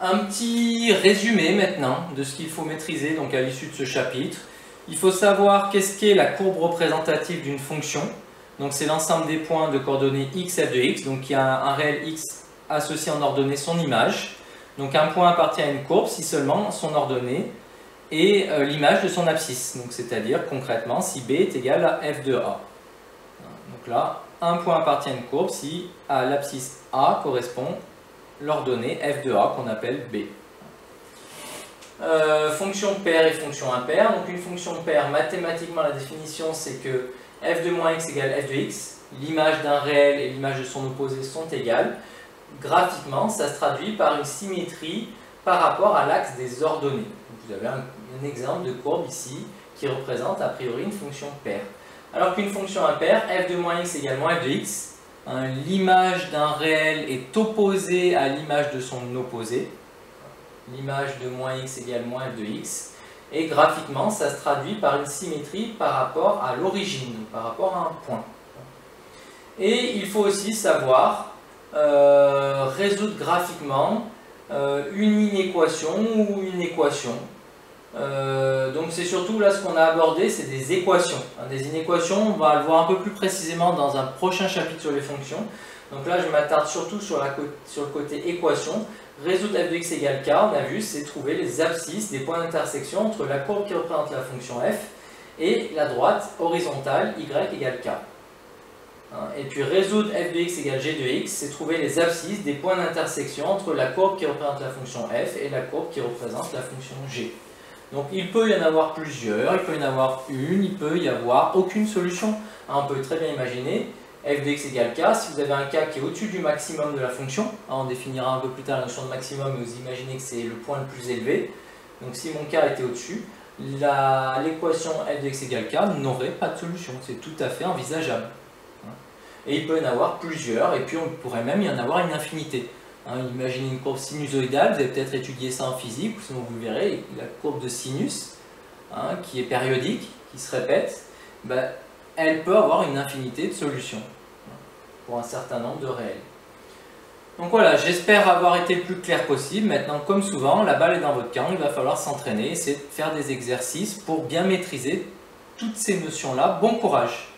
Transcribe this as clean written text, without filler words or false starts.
Un petit résumé maintenant de ce qu'il faut maîtriser donc à l'issue de ce chapitre. Il faut savoir qu'est-ce qu'est la courbe représentative d'une fonction. Donc c'est l'ensemble des points de coordonnées x, f de x. Donc il y a un réel x associé en ordonnée son image. Donc un point appartient à une courbe si seulement son ordonnée est l'image de son abscisse. Donc c'est-à-dire concrètement si b est égal à f de a. Donc là, un point appartient à une courbe si à l'abscisse a correspond l'ordonnée f de a qu'on appelle b. Fonction paire et fonction impaire. Donc une fonction paire, mathématiquement la définition c'est que f de moins x égale f de x. L'image d'un réel et l'image de son opposé sont égales. Graphiquement, ça se traduit par une symétrie par rapport à l'axe des ordonnées. Donc vous avez un exemple de courbe ici qui représente a priori une fonction paire. Alors qu'une fonction impaire, f de moins x égale moins f de x, l'image d'un réel est opposée à l'image de son opposé. L'image de moins x égale moins f de x. Et graphiquement, ça se traduit par une symétrie par rapport à l'origine, par rapport à un point. Et il faut aussi savoir résoudre graphiquement une inéquation ou une équation. Donc c'est surtout là ce qu'on a abordé, c'est des équations. Des inéquations, on va le voir un peu plus précisément dans un prochain chapitre sur les fonctions. Donc là je m'attarde surtout sur le côté équation. Résoudre f de x égale k, on a vu, c'est trouver les abscisses des points d'intersection entre la courbe qui représente la fonction f et la droite horizontale y égale k. Et puis résoudre f de x égale g de x, c'est trouver les abscisses des points d'intersection entre la courbe qui représente la fonction f et la courbe qui représente la fonction g. Donc il peut y en avoir plusieurs, il peut y en avoir une, il peut y avoir aucune solution. On peut très bien imaginer f de x égale k, si vous avez un k qui est au-dessus du maximum de la fonction, on définira un peu plus tard la notion de maximum, mais vous imaginez que c'est le point le plus élevé. Donc si mon k était au-dessus, l'équation f de x égale k n'aurait pas de solution, c'est tout à fait envisageable. Et il peut y en avoir plusieurs, et puis on pourrait même y en avoir une infinité. Imaginez une courbe sinusoïdale, vous avez peut-être étudié ça en physique, sinon vous verrez, la courbe de sinus, qui est périodique, qui se répète, elle peut avoir une infinité de solutions pour un certain nombre de réels. Donc voilà, j'espère avoir été le plus clair possible. Maintenant, comme souvent, la balle est dans votre camp, il va falloir s'entraîner, essayer de faire des exercices pour bien maîtriser toutes ces notions-là. Bon courage!